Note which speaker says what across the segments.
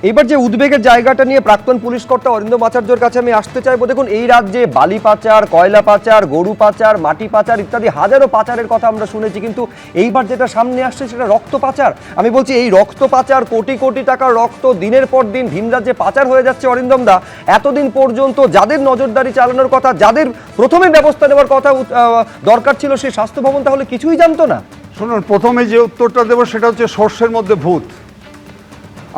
Speaker 1: এবার যে উদ্বেগের জায়গাটা নিয়ে প্রাক্তন পুলিশ কর্তা অরিন্দম আচার্যের কাছে আমি আসতে চাইবো। দেখুন, এই রাজ্যে বালি পাচার, কয়লা পাচার, গরু পাচার, মাটি পাচার ইত্যাদি হাজারো পাচারের কথা আমরা শুনেছি, কিন্তু এইবার যেটা সামনে আসছে সেটা রক্ত পাচার। আমি বলছি, এই রক্ত পাচার, কোটি কোটি টাকার রক্ত দিনের পর দিন ভিন রাজ্যে পাচার হয়ে যাচ্ছে। অরিন্দম দা, এতদিন পর্যন্ত যাদের নজরদারি চালানোর কথা, যাদের প্রথমে ব্যবস্থা নেওয়ার কথা দরকার ছিল, সেই স্বাস্থ্য ভবন তাহলে কিছুই জানতো না?
Speaker 2: শুনুন, প্রথমে যে উত্তরটা দেবো সেটা হচ্ছে সর্ষের মধ্যে ভূত।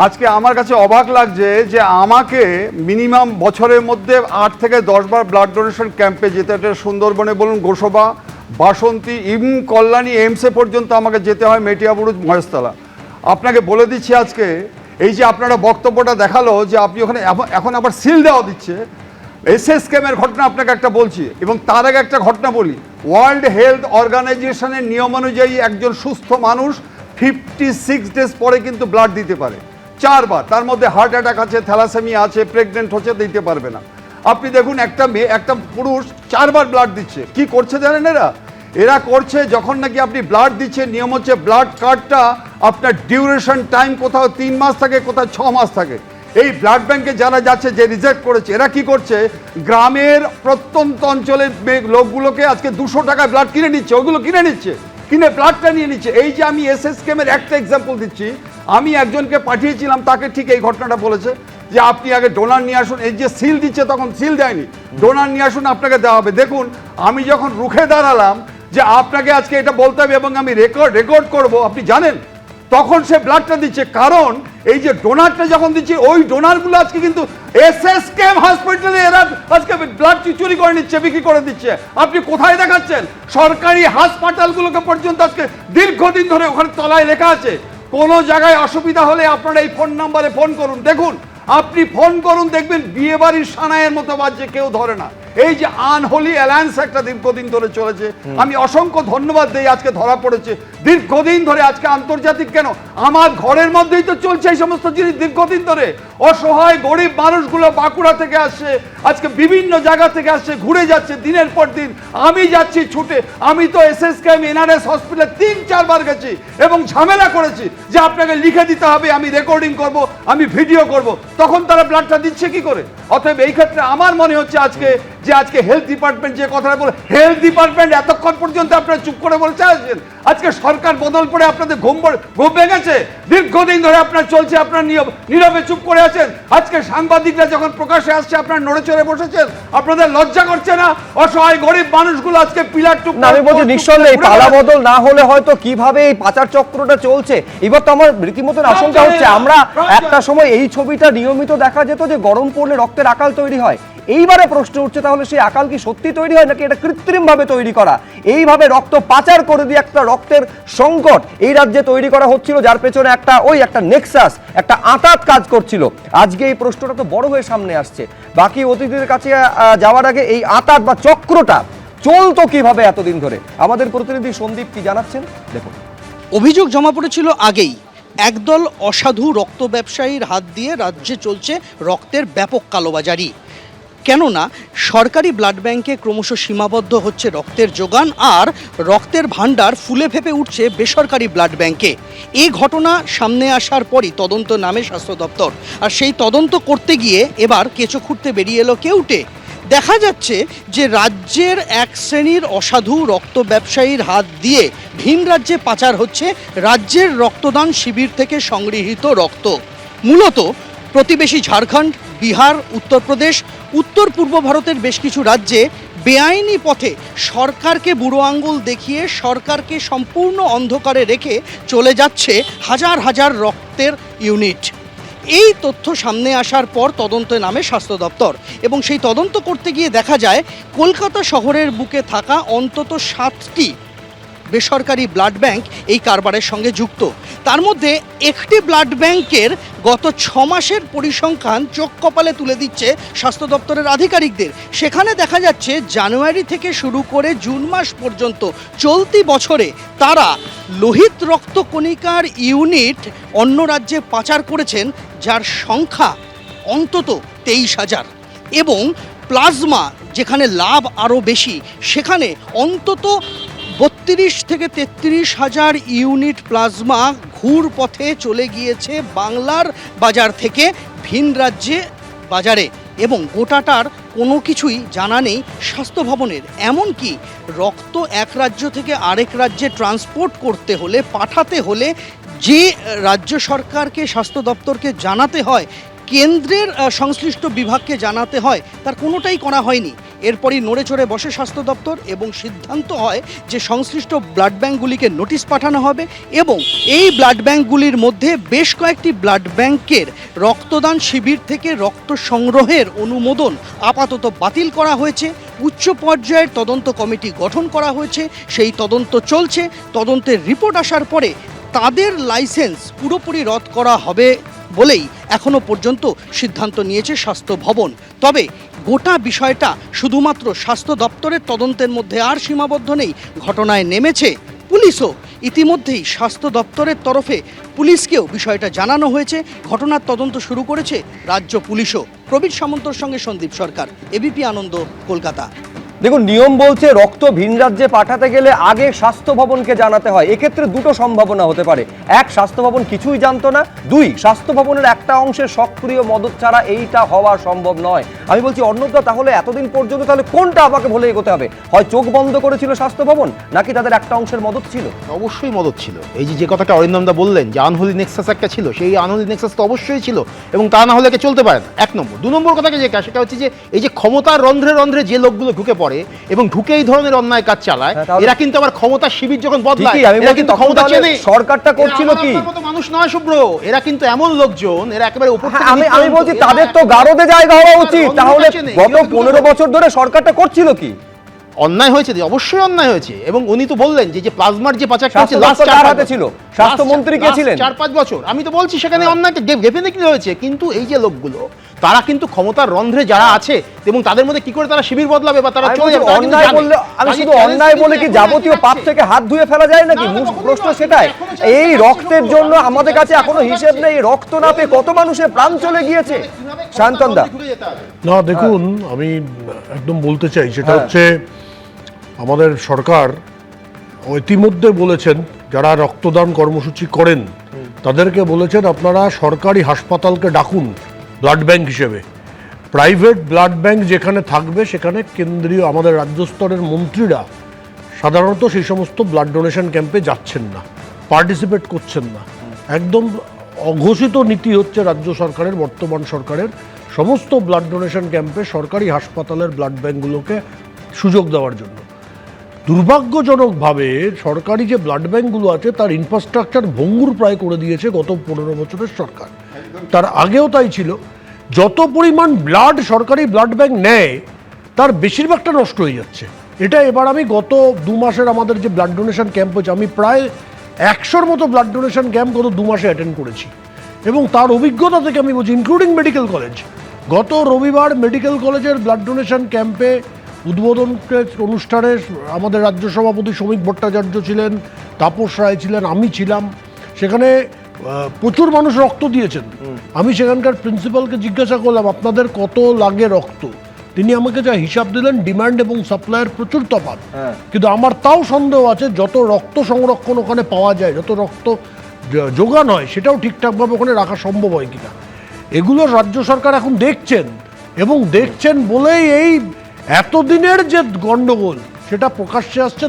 Speaker 2: আজকে আমার কাছে অবাক লাগছে যে আমাকে মিনিমাম বছরের মধ্যে 8 থেকে 10 বার ব্লাড ডোনেশন ক্যাম্পে যেতে, এটা সুন্দরবনে বলুন, গোসবা, বাসন্তী, ইভেন কল্যাণী, এমসে পর্যন্ত আমাকে যেতে হয়, মেটিয়াবুরুজ, মহেশতলা। আপনাকে বলে দিচ্ছি, আজকে এই যে আপনারা বক্তব্যটা দেখালো যে আপনি ওখানে এখন আবার সিল দেওয়া দিচ্ছে, এসএসকেএমের ঘটনা আপনাকে একটা বলছি, এবং তার আগে একটা ঘটনা বলি। ওয়ার্ল্ড হেলথ অর্গানাইজেশনের নিয়ম অনুযায়ী একজন সুস্থ মানুষ 56 ডেজ পরে কিন্তু ব্লাড দিতে পারে, 4 বার। তার মধ্যে হার্ট অ্যাটাক আছে, থ্যালাসেমিয়া আছে, প্রেগনেন্ট হচ্ছে, দিতে পারবে না। আপনি দেখুন, একটা মেয়ে, একটা পুরুষ 4 বার ব্লাড দিচ্ছে। কি করছে জানেন এরা করছে, যখন নাকি আপনি ব্লাড দিচ্ছে, নিয়ম হচ্ছে ব্লাড কার্ডটা আপনার ডিউরেশন টাইম কোথাও 3 মাস থাকে, কোথাও 6 মাস থাকে। এই ব্লাড ব্যাংকে যারা যাচ্ছে, যে রিজেক্ট করেছে, এরা কি করছে, গ্রামের প্রত্যন্ত অঞ্চলের লোকগুলোকে আজকে 200 টাকায় ব্লাড কিনে নিচ্ছে, ওইগুলো কিনে নিচ্ছে, কিনে ব্লাডটা নিয়ে নিচ্ছে। এই যে আমি এসএসকেএমের একটা এক্সাম্পল দিচ্ছি, আমি একজনকে পাঠিয়েছিলাম, তাকে ঠিক এই ঘটনাটা বলেছে যে আপনি আগে ডোনার নিয়ে আসুন। এই যে সিল দিচ্ছে, তখন সিল দেয়নি, ডোনার নিয়ে আসুন, আপনাকে দেওয়া হবে। দেখুন, আমি যখন রুখে দাঁড়ালাম যে আপনাকে আজকে এটা বলতে হবে এবং আমি রেকর্ড করব, আপনি জানেন, তখন সে ব্লাডটা দিচ্ছে। কারণ এই যে ডোনারটা যখন দিচ্ছে, ওই ডোনারগুলো আজকে কিন্তু এসএসকেএম হসপিটালে এরা আজকে ব্লাড চুরি করে নিচ্ছে, বিক্রি করে দিচ্ছে। আপনি কোথায় দেখাচ্ছেন? সরকারি হাসপাতালগুলোকে পর্যন্ত আজকে দীর্ঘদিন ধরে ওখানে তলায় লেখা আছে, কোনো জায়গায় অসুবিধা হলে আপনারা এই ফোন নাম্বারে ফোন করুন। দেখুন, আপনি ফোন করুন, দেখবেন বিয়ে বাড়ির সানাইয়ের মতো বাজছে, কেউ ধরে না। এই যে আনহোলি অ্যালায়েন্স একটা দীর্ঘদিন ধরে চলেছে, আমি অসংখ্য ধন্যবাদ দিই, আজকে ধরা পড়েছে। দীর্ঘদিন ধরে, আজকে আন্তর্জাতিক কেন, আমার ঘরের মধ্যেই তো চলছে এই সমস্ত জিনিস দীর্ঘদিন ধরে। অসহায় গরিব মানুষগুলো বাঁকুড়া থেকে আসছে, আজকে বিভিন্ন জায়গা থেকে আসছে, ঘুরে যাচ্ছে দিনের পর দিন। আমি যাচ্ছি ছুটে, আমি তো এসএসকেএম এনআরএস হসপিটালে 3-4 বার গেছি এবং ঝামেলা করেছি যে আপনাকে লিখে দিতে হবে, আমি রেকর্ডিং করব, আমি ভিডিও করব, তখন তারা ব্লাডটা দিচ্ছে কি করে? অতএব এই ক্ষেত্রে আমার মনে হচ্ছে আজকে হেলথ ডিপার্টমেন্ট যে কথাটা বলে, হেলথ ডিপার্টমেন্ট এতক্ষণ পর্যন্ত আপনারা চুপ করে বলছে আছেন। আজকে সরকার বদল পড়ে আপনাদের ঘুম ভেঙেছে, দীর্ঘদিন ধরে আপনার চলছে, আপনার নীরবে চুপ করে আছেন। আজকে সাংবাদিকরা যখন প্রকাশ্যে আসছে, আপনার নড়ে চড়ে বসেছেন, আপনাদের লজ্জা করছে না? অসহায় গরিব মানুষগুলো আজকে পিলার টুক
Speaker 1: না, আমি বলছি নিঃসন্দেহে পালা বদল না হলে হয়তো কিভাবে এই পাচার চক্রটা চলছে। এবার তো আমার রীতিমতন আশঙ্কা হচ্ছে, আমরা একটা সময় এই ছবিটা নিয়মিত দেখা যেত যে গরম পড়লে রক্তের আকাল তৈরি হয়। এইবারে প্রশ্ন উঠছে, তাহলে সেই আকাল কি সত্যি তৈরি হয় নাকি এটা কৃত্রিম ভাবে তৈরি করা? এইভাবে রক্ত পাচার করে দিয়ে একটা রক্তের সংকট এই রাজ্যে তৈরি করা হচ্ছিল, যার পেছনে একটা নেক্সাস, একটা আঁতাত কাজ করছিল। আজকে এই প্রশ্নটা তো বড় হয়ে সামনে আসছে। বাকি অতিথিদের কাছে যাওয়ার আগে এই আঁতাত বা চক্রটা চলতো কিভাবে এতদিন ধরে, আমাদের প্রতিনিধি সন্দীপ কি জানাচ্ছেন দেখুন।
Speaker 3: অভিযোগ জমা পড়েছিল আগেই, একদল অসাধু রক্ত ব্যবসায়ীর হাত দিয়ে রাজ্যে চলছে রক্তের ব্যাপক কালোবাজারি। কেননা সরকারি ব্লাড ব্যাংকে ক্রমশ সীমাবদ্ধ হচ্ছে রক্তের যোগান, আর রক্তের ভাণ্ডার ফুলে ফেপে উঠছে বেসরকারি ব্লাড ব্যাংকে। এই ঘটনা সামনে আসার পরই তদন্ত নামে স্বাস্থ্য দপ্তর, আর সেই তদন্ত করতে গিয়ে এবার কেঁচো খুঁড়তে বেরিয়ে এলো কেউটে। দেখা যাচ্ছে যে রাজ্যের এক শ্রেণীর অসাধু রক্ত ব্যবসায়ীর হাত দিয়ে ভিন রাজ্যে পাচার হচ্ছে রাজ্যের রক্তদান শিবির থেকে সংগৃহীত রক্ত। মূলত প্রতিবেশী ঝাড়খণ্ড, বিহার, উত্তরপ্রদেশ, উত্তর পূর্ব ভারতের বেশ কিছু রাজ্যে বেআইনি পথে সরকারকে বুড়ো আঙুল দেখিয়ে সরকারকে সম্পূর্ণ অন্ধকারে রেখে চলে যাচ্ছে হাজার হাজার রক্তের ইউনিট। এই তথ্য সামনে আসার পর তদন্তে নামে স্বাস্থ্য দপ্তর, এবং সেই তদন্ত করতে গিয়ে দেখা যায় কলকাতা শহরের বুকে থাকা অন্তত 7টি বেসরকারি ব্লাড ব্যাংক এই কারবারের সঙ্গে যুক্ত। তার মধ্যে একটি ব্লাড ব্যাংকের গত 6 মাসের পরিসংখ্যান চোখ কপালে তুলে দিচ্ছে স্বাস্থ্য দপ্তরের আধিকারিকদের। সেখানে দেখা যাচ্ছে জানুয়ারি থেকে শুরু করে জুন মাস পর্যন্ত চলতি বছরে তারা লোহিত রক্তকণিকার ইউনিট অন্য রাজ্যে পাচার করেছেন, যার সংখ্যা অন্তত 23,000, এবং প্লাজমা যেখানে লাভ আরও বেশি, সেখানে অন্তত 32 থেকে 33,000 ইউনিট প্লাজমা ঘুর পথে চলে গিয়েছে বাংলার বাজার থেকে ভিন রাজ্যে বাজারে, এবং গোটাটার কোনো কিছুই জানা নেই স্বাস্থ্য ভবনের। এমনকি রক্ত এক রাজ্য থেকে আরেক রাজ্যে ট্রান্সপোর্ট করতে হলে, পাঠাতে হলে যে রাজ্য সরকারকে, স্বাস্থ্য দপ্তরকে জানাতে হয়, কেন্দ্রের সংশ্লিষ্ট বিভাগকে জানাতে হয়, তার কোনোটাই করা হয়নি। এরপরই নড়ে চড়ে বসে স্বাস্থ্য দপ্তর এবং সিদ্ধান্ত হয় যে সংশ্লিষ্ট ব্লাড ব্যাঙ্কগুলিকে নোটিশ পাঠানো হবে, এবং এই ব্লাড ব্যাঙ্কগুলির মধ্যে বেশ কয়েকটি ব্লাড ব্যাঙ্কের রক্তদান শিবির থেকে রক্ত সংগ্রহের অনুমোদন আপাতত বাতিল করা হয়েছে। উচ্চ পর্যায়ের তদন্ত কমিটি গঠন করা হয়েছে, সেই তদন্ত চলছে। তদন্তের রিপোর্ট আসার পরে তাদের লাইসেন্স পুরোপুরি রদ করা হবে বলেই এখনো পর্যন্ত সিদ্ধান্ত নিয়েছে স্বাস্থ্য ভবন। তবে গোটা বিষয়টা শুধুমাত্র স্বাস্থ্য দপ্তরের তদন্তের মধ্যে আর সীমাবদ্ধ নেই, ঘটনায় নেমেছে পুলিশও। ইতিমধ্যেই স্বাস্থ্য দপ্তরের তরফে পুলিশকেও বিষয়টা জানানো হয়েছে, ঘটনার তদন্ত শুরু করেছে রাজ্য পুলিশও। প্রবীর সামন্তর সঙ্গে সন্দীপ সরকার, এবিপি আনন্দ, কলকাতা।
Speaker 1: দেখুন, নিয়ম বলছে রক্ত ভিন রাজ্যে পাঠাতে গেলে আগে স্বাস্থ্য ভবনকে জানাতে হয়। এক্ষেত্রে দুটো সম্ভাবনা হতে পারে: এক, স্বাস্থ্য ভবন কিছুই জানতো না; দুই, স্বাস্থ্য ভবনের একটা অংশের সক্রিয় মদত ছাড়া এইটা হওয়া সম্ভব নয়। আমি বলছি অর্ণবদা, তাহলে এতদিন পর্যন্ত তাহলে কোনটা আমাকে বলে এগোতে হবে? হয় চোখ বন্ধ করেছিল স্বাস্থ্য ভবন, নাকি তাদের একটা অংশের মদত ছিল?
Speaker 4: অবশ্যই মদত ছিল। এই যে কথাটা অরিন্দমদা বললেন যে আনহোলি নেক্সাস একটা ছিল, সেই আনহোলি নেক্সাস তো অবশ্যই ছিল, এবং তা না হলে একে চলতে পারে না। এক নম্বর। দু নম্বর কথাকে যেটা, সেটা হচ্ছে যে এই যে ক্ষমতার রন্ধ্রে রন্ধ্রে যে লোকগুলো ঢুকে পড়ে এবং ঢুকে এই ধরনের অন্যায় কাজ চালায়, এরা কিন্তু আবার ক্ষমতার শিবির যখন বদলায়, এরা কিন্তু ক্ষমতা চেনে।
Speaker 1: সরকারটা করছিল কি?
Speaker 4: মানুষ নয় শুভ্র, এরা কিন্তু এমন লোকজন, এরা একেবারে উপর থেকে।
Speaker 1: আমি বলছি তাদের তো গারদে জায়গা হওয়া উচিত। তাহলে গত 15 বছর ধরে সরকারটা করছিল কি?
Speaker 4: অন্যায় হয়েছে, অবশ্যই অন্যায় হয়েছে। এবং উনি তো বললেন যে প্লাজমার যে পাচারটা হচ্ছে লাস্ট
Speaker 1: 4 হাতে ছিল, স্বাস্থ্যমন্ত্রী কে ছিলেন
Speaker 4: 4-5 বছর। আমি তো বলছি সেখানে অন্যায়টা ডেফিনেটলি হয়েছে, কিন্তু এই যে লোকগুলো, তারা কিন্তু ক্ষমতার রন্ধ্রে যারা আছে, এবং তাদের মধ্যে কি করে তারা শিবির বদলাবে বা তারা চলে যাবে,
Speaker 1: অন্যায় বললে, আমি শুধু অন্যায় বলে কি যাবতীয় পাপ থেকে হাত ধুয়ে ফেলা যায় নাকি? প্রশ্ন সেটাই। এই রক্তের জন্য আমাদের কাছে এখনো হিসেব নেই, রক্ত না পেয়ে কত মানুষের প্রাণ চলে গিয়েছে। শান্তনদা,
Speaker 5: না দেখুন, আমি একদম বলতে চাই, সেটা হচ্ছে আমাদের সরকার ইতিমধ্যে বলেছেন, যারা রক্তদান কর্মসূচি করেন তাদেরকে বলেছেন আপনারা সরকারি হাসপাতালকে ডাকুন ব্লাড ব্যাংক হিসেবে। প্রাইভেট ব্লাড ব্যাংক যেখানে থাকবে সেখানে কেন্দ্রীয়, আমাদের রাজ্য স্তরের মন্ত্রীরা সাধারণত সেই সমস্ত ব্লাড ডোনেশন ক্যাম্পে যাচ্ছেন না, পার্টিসিপেট করছেন না। একদম অঘোষিত নীতি হচ্ছে রাজ্য সরকারের, বর্তমান সরকারের, সমস্ত ব্লাড ডোনেশন ক্যাম্পে সরকারি হাসপাতালের ব্লাড ব্যাংকগুলোকে সুযোগ দেওয়ার জন্য। দুর্ভাগ্যজনকভাবে সরকারি যে ব্লাড ব্যাংকগুলো আছে তার ইনফ্রাস্ট্রাকচার ভঙ্গুর প্রায় করে দিয়েছে গত 15 বছরের সরকার। তার আগেও তাই ছিল। যত পরিমাণ ব্লাড সরকারি ব্লাড ব্যাংক নেয় তার বেশিরভাগটা নষ্ট হয়ে যাচ্ছে। এটা এবার আমি গত 2 মাসের আমাদের যে ব্লাড ডোনেশন ক্যাম্প হচ্ছে, আমি প্রায় 100-র মতো ব্লাড ডোনেশন ক্যাম্প গত 2 মাসে অ্যাটেন্ড করেছি, এবং তার অভিজ্ঞতা থেকে আমি বলছি, ইনক্লুডিং মেডিকেল কলেজ। গত রবিবার মেডিকেল কলেজের ব্লাড ডোনেশন ক্যাম্পে উদ্বোধন অনুষ্ঠানে আমাদের রাজ্য সভাপতি শ্রমিক ভট্টাচার্য ছিলেন, তাপস রায় ছিলেন, আমি ছিলাম। সেখানে প্রচুর মানুষ রক্ত দিয়েছেন। আমি সেখানকার প্রিন্সিপালকে জিজ্ঞাসা করলাম আপনাদের কত লাগে রক্ত। তিনি আমাকে যা হিসাব দিলেন, ডিমান্ড এবং সাপ্লাইয়ের প্রচুর তফাৎ। কিন্তু আমার তাও সন্দেহ আছে যত রক্ত সংরক্ষণ ওখানে পাওয়া যায়, যত রক্ত যোগান হয়, সেটাও ঠিকঠাকভাবে ওখানে রাখা সম্ভব হয় কিনা। এগুলো রাজ্য সরকার এখন দেখছেন, এবং দেখছেন বলেই এই এতদিনের যে গন্ডগোল সেটা প্রকাশ্যে আসছে।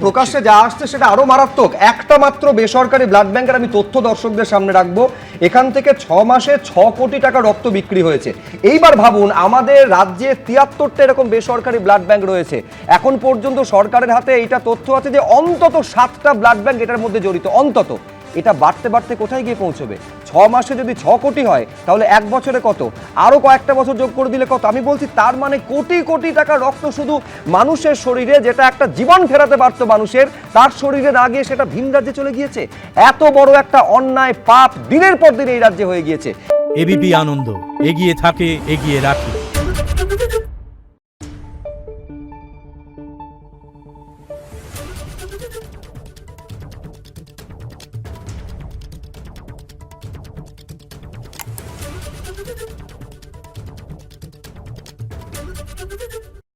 Speaker 1: প্রকাশ্যে যা আসছে সেটা আরো মারাত্মক। একটা মাত্র বেসরকারি ব্লাড ব্যাংকের আমি তথ্য দর্শকদের সামনে রাখবো, এখান থেকে 6 মাসে 6 কোটি টাকা রক্ত বিক্রি হয়েছে। এইবার ভাবুন, আমাদের রাজ্যে 73টা এরকম বেসরকারি ব্লাড ব্যাংক রয়েছে। এখন পর্যন্ত সরকারের হাতে এইটা তথ্য আছে যে অন্তত 7টা ব্লাড ব্যাংক এটার মধ্যে জড়িত, অন্তত। এটা বাড়তে বাড়তে কোথায় গিয়ে পৌঁছবে? 6 মাসে যদি 6 কোটি হয়, তাহলে 1 বছরে কত? আরো কয়েকটা বছর যোগ করে দিলে কত? আমি বলছি তার মানে কোটি কোটি টাকা রক্ত শুধু মানুষের শরীরে, যেটা একটা জীবন ফেরাতে পারতো মানুষের, তার শরীরে না গিয়ে সেটা ভিন রাজ্যে চলে গিয়েছে। এত বড় একটা অন্যায়, পাপ দিনের পর দিন এই রাজ্যে হয়ে গিয়েছে।
Speaker 6: এবিপি আনন্দ, এগিয়ে থাকে, এগিয়ে রাখে।